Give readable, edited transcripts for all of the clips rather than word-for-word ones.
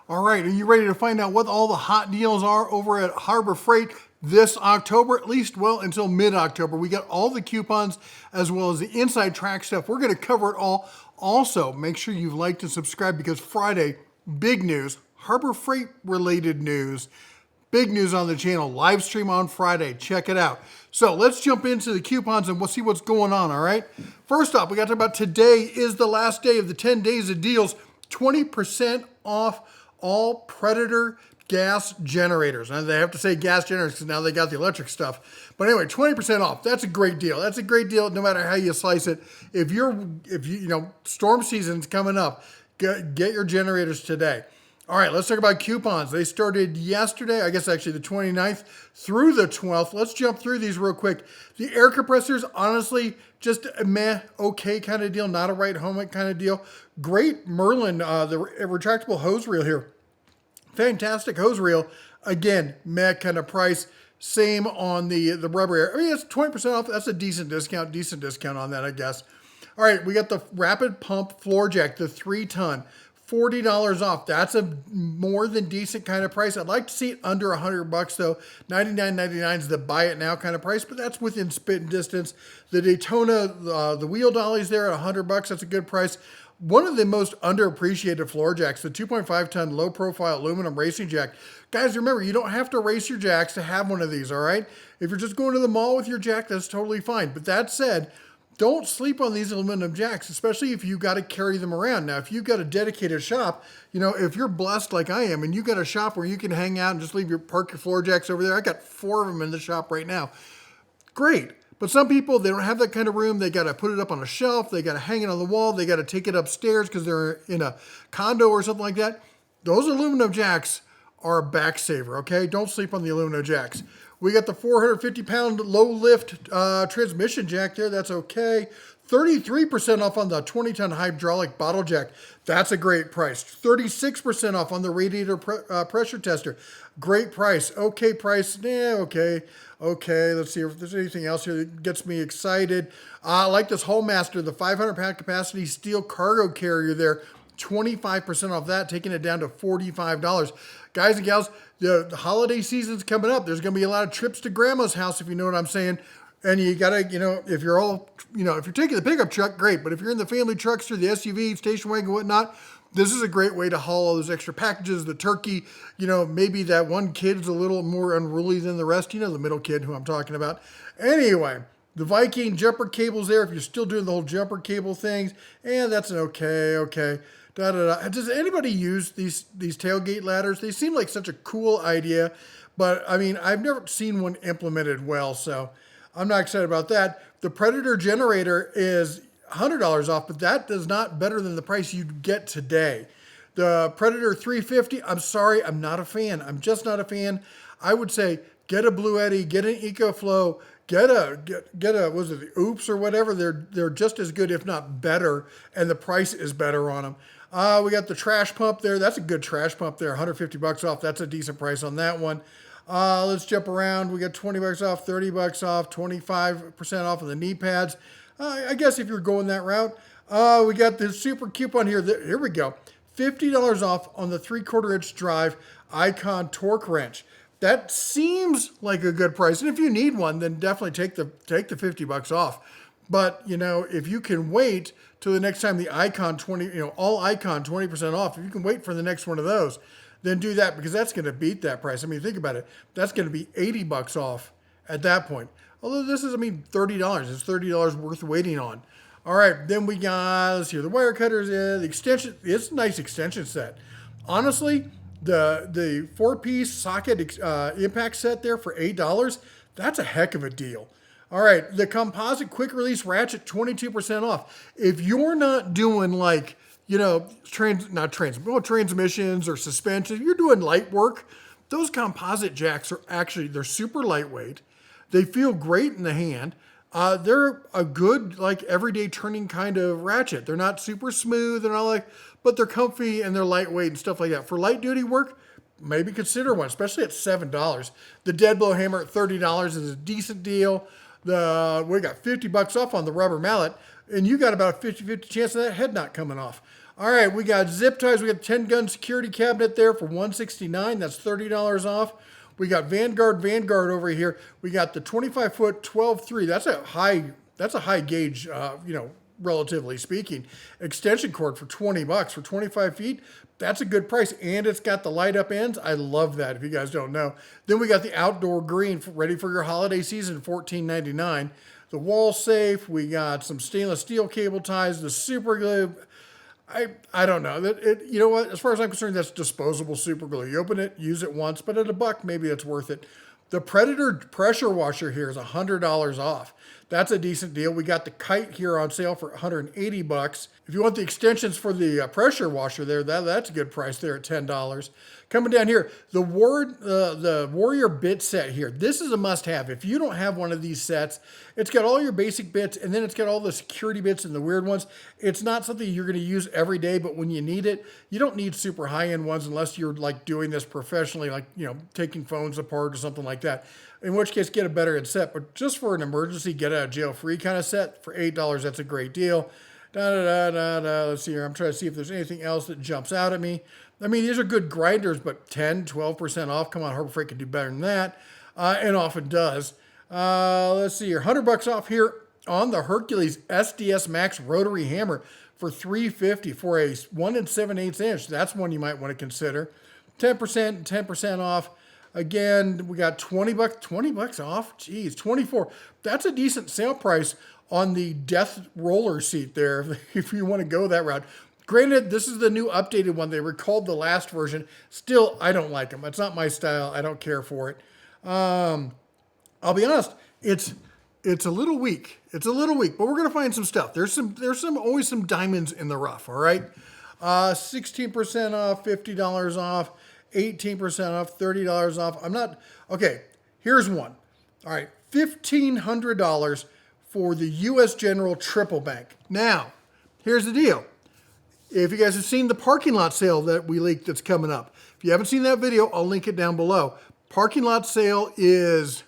All right, are you ready to find out what all the hot deals are over at Harbor Freight this October, at least, well, until mid-October? We got all the coupons as well as the inside track stuff. We're going to cover it all. Also, make sure you've liked and subscribed because Friday, big news, Harbor Freight related news. Big news on the channel, live stream on Friday. Check it out. So let's jump into the coupons and we'll see what's going on, all right? First off, we got to talk about today is the last day of the 10 days of deals. 20% off all Predator gas generators. Now they have to say gas generators because now they got the electric stuff. But anyway, 20% off. That's a great deal. That's a great deal no matter how you slice it. If you storm season's coming up, get your generators today. All right, let's talk about coupons. They started yesterday, I guess actually the 29th through the 12th. Let's jump through these real quick. The air compressors, honestly, just a meh, okay kind of deal, not a right home kind of deal. Great Merlin, the retractable hose reel here. Fantastic hose reel. Again, meh kind of price. Same on the rubber air. I mean, it's 20% off. That's a decent discount on that, I guess. All right, we got the rapid pump floor jack, the 3-ton. $40 off. That's a more than decent kind of price. I'd like to see it under $100 though. $99.99 is the buy it now kind of price, but that's within spitting distance. The Daytona, the wheel dollies there at $100. That's a good price. One of the most underappreciated floor jacks, the 2.5 ton low profile aluminum racing jack. Guys, remember, you don't have to race your jacks to have one of these, all right? If you're just going to the mall with your jack, that's totally fine. But that said, don't sleep on these aluminum jacks, especially if you got to carry them around. Now, if you've got a dedicated shop, if you're blessed like I am and you got a shop where you can hang out and just park your floor jacks over there. I got 4 of them in the shop right now. Great. But some people, they don't have that kind of room. They got to put it up on a shelf. They got to hang it on the wall. They got to take it upstairs because they're in a condo or something like that. Those aluminum jacks are a back saver, okay? Don't sleep on the aluminum jacks. We got the 450-pound low-lift transmission jack there. That's okay. 33% off on the 20-ton hydraulic bottle jack. That's a great price. 36% off on the radiator pressure tester. Great price. Okay price. Yeah, okay. Okay, let's see if there's anything else here that gets me excited. I like this Hullmaster, the 500-pound capacity steel cargo carrier there. 25% off that, taking it down to $45. Guys and gals, the holiday season's coming up. There's going to be a lot of trips to grandma's house, if you know what I'm saying. And you got to, if you're taking the pickup truck, great. But if you're in the family trucks or the SUV, station wagon, whatnot, this is a great way to haul all those extra packages, the turkey. Maybe that one kid's a little more unruly than the rest. The middle kid who I'm talking about. Anyway, the Viking jumper cables there, if you're still doing the whole jumper cable things, that's an okay. Does anybody use these tailgate ladders? They seem like such a cool idea, but I mean, I've never seen one implemented well, so I'm not excited about that. The Predator generator is $100 off, but that is not better than the price you'd get today. The Predator 350, I'm sorry, I'm not a fan. I'm just not a fan. I would say get a Blue Eddy, get an EcoFlow, get a was it the Oops or whatever? They're just as good, if not better, and the price is better on them. We got the trash pump there. That's a good trash pump there. $150 off. That's a decent price on that one. Let's jump around. We got $20 off, $30 off, 25% off of the knee pads. I guess if you're going that route. We got the super coupon here. Here we go. $50 off on the 3/4 inch drive Icon torque wrench. That seems like a good price. And if you need one, then definitely take the $50 off. But, if you can wait till the next time the Icon all Icon 20% off, if you can wait for the next one of those, then do that because that's going to beat that price. I mean, think about it. That's going to be $80 off at that point. Although this is, $30. It's $30 worth waiting on. All right, then we got, let's see, the wire cutters, the extension. It's a nice extension set. Honestly, the 4-piece socket impact set there for $8, that's a heck of a deal. All right, the composite quick release ratchet, 22% off. If you're not doing transmissions or suspension, you're doing light work, those composite jacks they're super lightweight. They feel great in the hand. They're a good, everyday turning kind of ratchet. They're not super smooth but they're comfy and they're lightweight and stuff like that. For light duty work, maybe consider one, especially at $7. The dead blow hammer at $30 is a decent deal. We got $50 off on the rubber mallet, and you got about a 50-50 chance of that head not coming off. All right, we got zip ties. We got 10 gun security cabinet there for $169. That's $30 off. We got Vanguard over here. We got the 25-foot 12.3. That's a high gauge, relatively speaking. Extension cord for 20 bucks for 25 feet. That's a good price, and it's got the light up ends. I love that, if you guys don't know. Then we got the outdoor green ready for your holiday season, $14.99. The wall safe, we got some stainless steel cable ties, the super glue. I don't know. You know what? As far as I'm concerned, that's disposable super glue. You open it, use it once, but at $1, maybe it's worth it. The Predator pressure washer here is $100 off. That's a decent deal. We got the Kite here on sale for 180 bucks. If you want the extensions for the pressure washer there, that's a good price there at $10. Coming down here, the Warrior bit set here. This is a must-have. If you don't have one of these sets, it's got all your basic bits, and then it's got all the security bits and the weird ones. It's not something you're going to use every day, but when you need it, you don't need super high-end ones unless you're like doing this professionally, like, taking phones apart or something like that. In which case, get a better end set. But just for an emergency, get out of jail free kind of set for $8, that's a great deal. Let's see here. I'm trying to see if there's anything else that jumps out at me. I mean, these are good grinders, but 10, 12% off. Come on, Harbor Freight can do better than that, and often does. Let's see here. $100 off here on the Hercules SDS Max rotary hammer for $350 for a 1 7/8 inch. That's one you might want to consider. 10% off. Again, we got $20 off. Geez, 24. That's a decent sale price on the death roller seat there, if you want to go that route. Granted, this is the new updated one. They recalled the last version. Still, I don't like them. It's not my style. I don't care for it. I'll be honest. It's a little weak. It's a little weak, but we're gonna find some stuff. There's always some diamonds in the rough. All right. 16% off, $50 off, 18% off, $30 off. Okay. Here's one. All right, $1,500 for the U.S. General Triple Bank. Now, here's the deal. If you guys have seen the parking lot sale that we leaked that's coming up, if you haven't seen that video, I'll link it down below. Parking lot sale is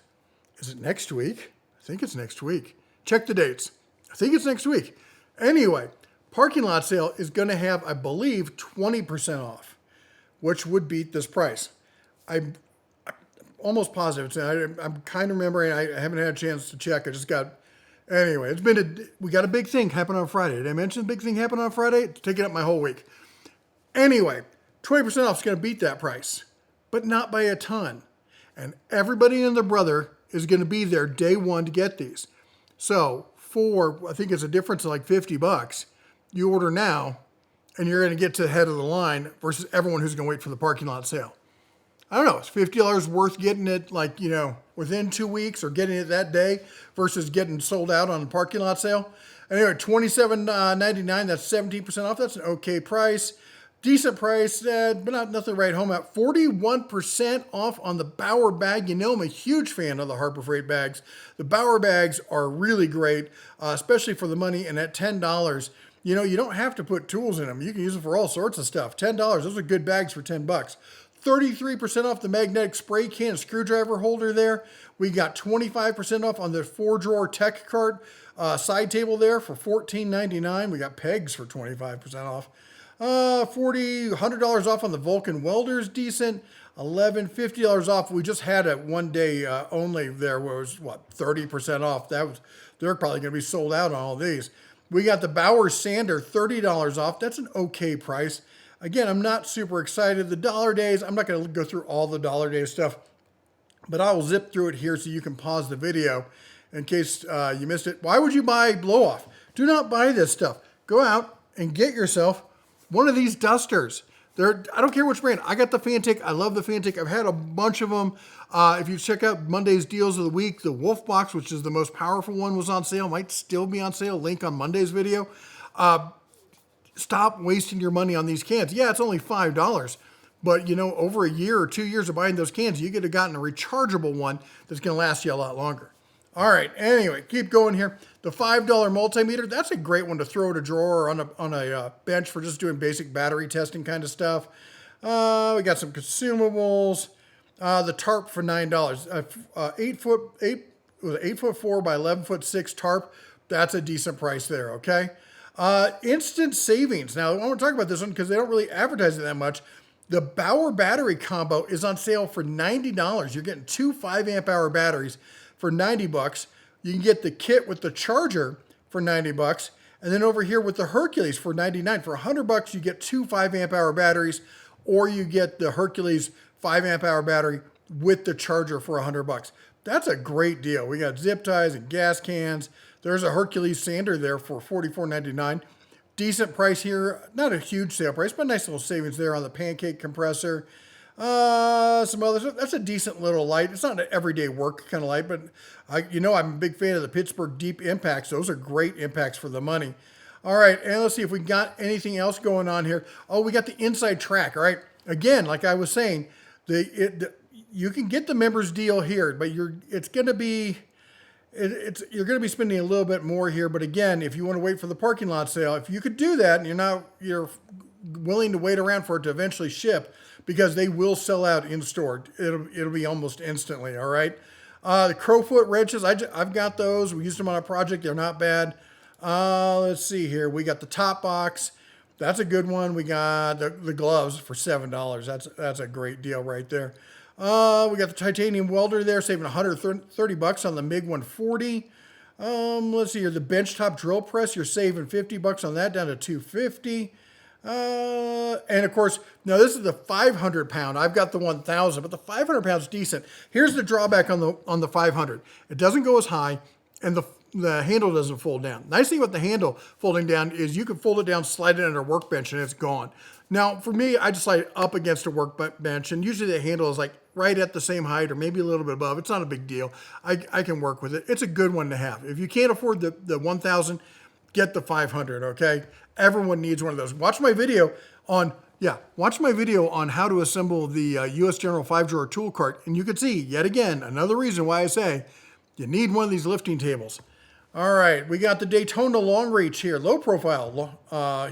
it next week? I think it's next week. Check the dates. I think it's next week. Anyway, parking lot sale is going to have, I believe, 20% off, which would beat this price. I'm almost positive. I'm kind of remembering. I haven't had a chance to check. Anyway, we got a big thing happen on Friday. Did I mention the big thing happened on Friday? It's taking up my whole week. Anyway, 20% off is going to beat that price, but not by a ton. And everybody and their brother is going to be there day one to get these. So I think it's a difference of like $50. You order now, and you're going to get to the head of the line versus everyone who's going to wait for the parking lot sale. I don't know, it's $50 worth getting it within 2 weeks or getting it that day versus getting sold out on the parking lot sale. Anyway, $27.99, that's 17% off. That's an okay price. Decent price, but nothing to write home at. 41% off on the Bauer bag. I'm a huge fan of the Harbor Freight bags. The Bauer bags are really great, especially for the money. And at $10, you don't have to put tools in them. You can use them for all sorts of stuff. $10, those are good bags for $10. 33% off the magnetic spray can screwdriver holder there. We got 25% off on the 4-drawer tech cart side table there for $14.99. We got pegs for 25% off. $100 off on the Vulcan welders, decent. $50 off. We just had it one day only there where it was 30% off. They're probably going to be sold out on all these. We got the Bauer sander, $30 off. That's an okay price. Again, I'm not super excited. The Dollar Days, I'm not going to go through all the Dollar Day stuff, but I will zip through it here so you can pause the video in case you missed it. Why would you buy blow-off? Do not buy this stuff. Go out and get yourself one of these dusters. I don't care which brand. I got the Fantic. I love the Fantic. I've had a bunch of them. If you check out Monday's Deals of the Week, the Wolf Box, which is the most powerful one, was on sale. Might still be on sale. Link on Monday's video. Stop wasting your money on these cans. Yeah, it's only $5, but over a year or 2 years of buying those cans, you could have gotten a rechargeable one that's going to last you a lot longer. All right, anyway, keep going here. The $5 multimeter, that's a great one to throw in a drawer or on a bench for just doing basic battery testing kind of stuff. We got some consumables. The tarp for $9. 8 foot 4 by 11 foot 6 tarp. That's a decent price there, okay? Instant savings. Now, I want to talk about this one because they don't really advertise it that much. The Bauer battery combo is on sale for $90. You're getting two 5 amp hour batteries for 90 bucks. You can get the kit with the charger for 90 bucks. And then over here with the Hercules for 99. For 100 bucks, you get two 5 amp hour batteries, or you get the Hercules 5 amp hour battery with the charger for 100 bucks. That's a great deal. We got zip ties and gas cans. There's a Hercules sander there for $44.99. Decent price here. Not a huge sale price, but nice little savings there on the pancake compressor. Some other stuff. That's a decent little light. It's not an everyday work kind of light, but I'm a big fan of the Pittsburgh Deep Impacts. Those are great impacts for the money. All right, and let's see if we got anything else going on here. Oh, we got the inside track. All right, again, like I was saying, you can get the members deal here, but you're going to be spending a little bit more here. But again, if you want to wait for the parking lot sale, if you could do that, and you're willing to wait around for it to eventually ship, because they will sell out in store. It'll be almost instantly. All right. The Crowfoot wrenches, I've got those. We used them on a project. They're not bad. Let's see here. We got the top box. That's a good one. We got the gloves for $7. That's a great deal right there. We got the titanium welder there, saving 130 bucks on the MiG 140. Let's see here. The benchtop drill press, you're saving 50 bucks on that, down to 250. And of course, now this is the 500 pound. I've got the 1,000, but the 500 pound's decent. Here's the drawback on the 500. It doesn't go as high, and the handle doesn't fold down. Nice thing with the handle folding down is you can fold it down, slide it under a workbench, and it's gone. Now, for me, I just slide it up against a workbench, and usually the handle is like right at the same height or maybe a little bit above. It's not a big deal. I can work with it. It's a good one to have. If you can't afford the 1,000, get the 500, okay? Everyone needs one of those. Watch my video on how to assemble the U.S. General 5-drawer tool cart, and you can see, yet again, another reason why I say you need one of these lifting tables. All right, we got the Daytona Long Reach here, low profile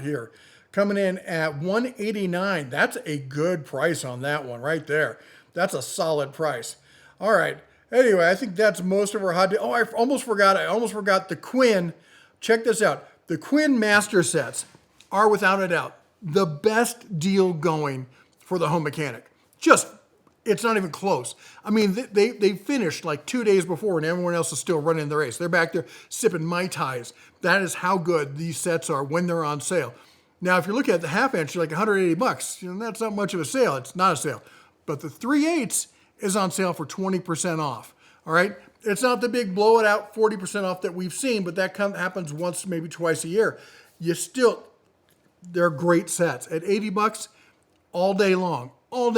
here, coming in at $189. That's a good price on that one right there. That's a solid price. All right, anyway, I think that's most of our hot deal. Oh, I almost forgot the Quinn. Check this out. The Quinn Master Sets are, without a doubt, the best deal going for the home mechanic. It's not even close. I mean, they finished like 2 days before and everyone else is still running the race. They're back there sipping Mai Tais. That is how good these sets are when they're on sale. Now, if you're looking at the half inch, you're like 180 bucks. That's not much of a sale. It's not a sale. But the 3/8 is on sale for 20% off. All right? It's not the big blow it out 40% off that we've seen, but that happens once, maybe twice a year. They're great sets at 80 bucks all day long, all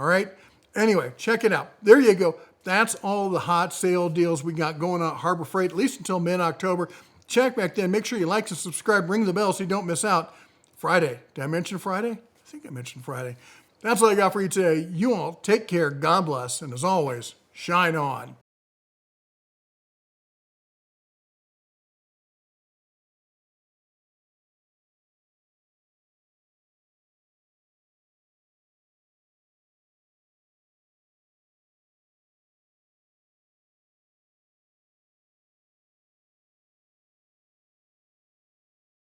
right? Anyway, check it out. There you go. That's all the hot sale deals we got going on at Harbor Freight, at least until mid-October. Check back then. Make sure you like and subscribe. Ring the bell so you don't miss out. Friday. Did I mention Friday? I think I mentioned Friday. That's all I got for you today. You all take care. God bless. And as always, shine on.